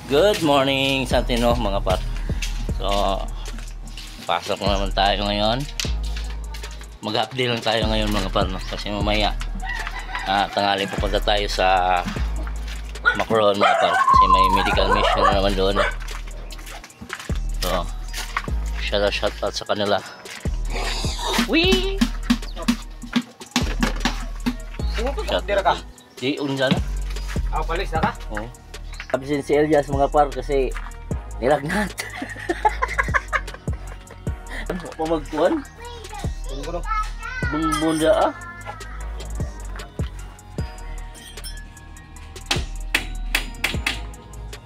Good morning Santino mga par. So pasok na naman tayo ngayon. Mag-update lang tayo ngayon mga par, no? Kasi mamaya tanghali pupunta tayo sa Macron mga par. Kasi may medical mission na naman doon. So shout out sa kanila. Wee! Shout out. Di unja na? Palis na ka? Oo. Absent si Elias mga par kasi nilagnat. Ano pa magkuhan? Bunda ah.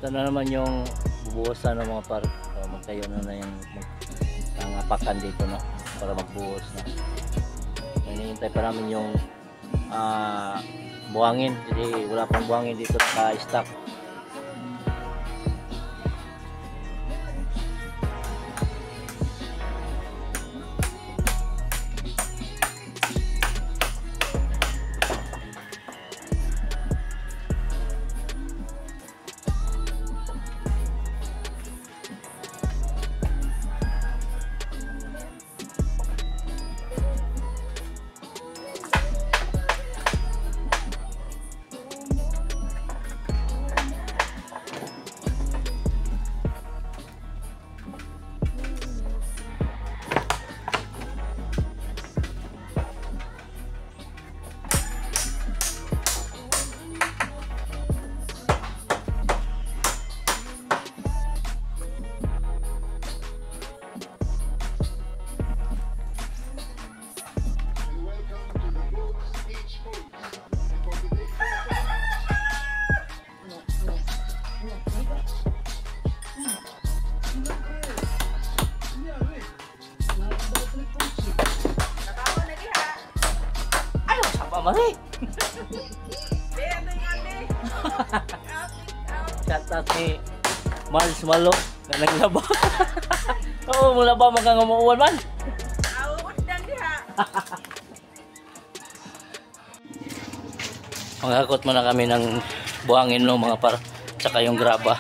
Ito na naman yung bubuhusan ng mga par. Magtayo na yung nangapakan dito na para magbuhos na. Hinihintay pa namin yung buhangin. Jadi wala pang buhangin dito sa stock. Mari. Shout out ni Mars Malo kanang laba. Oo, mula ba magangumuuwan man? Awot dan diha. Manghakot muna kami ng buhangin no mga par, tsaka yung graba.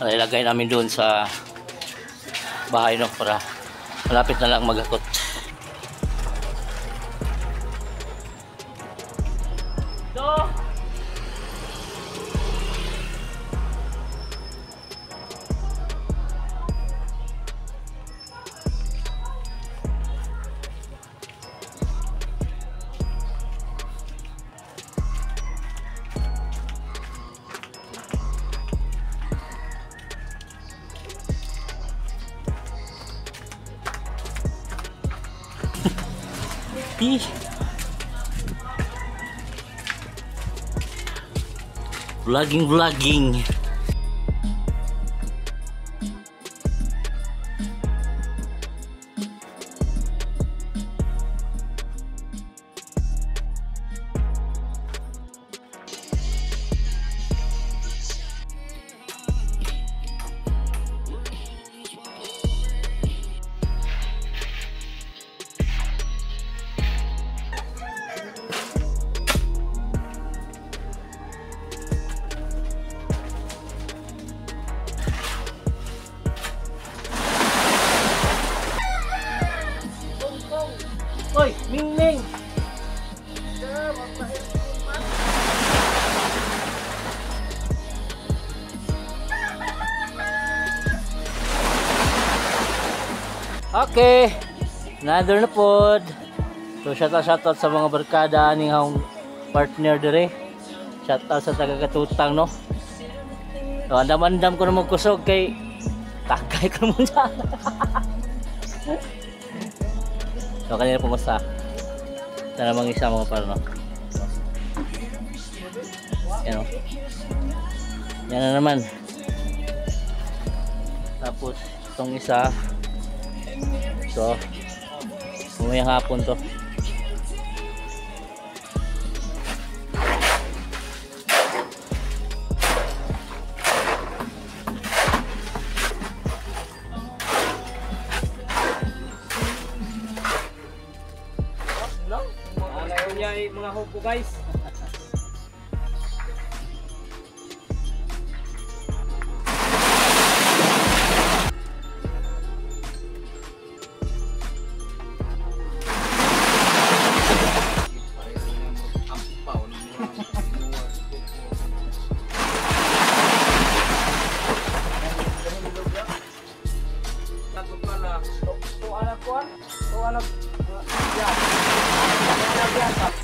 Ilagay namin doon sa bahay no para malapit na lang maghakot. Vlogging. Oy, Ming. Okay, another na pod. So shout out sa mga barkada aning akong partner dire. Shout out sa taga-Katutang no. So andam-andam ko na magkusog kay takay ko mo dyan. So kanina pumusta. Sana mang-isa mga par no. Yan o. Yan na naman. Tapos itong isa. So umayang hapon to. Mga hopo guys. to pala. To anak ko. To anak. Yan. To anak yan.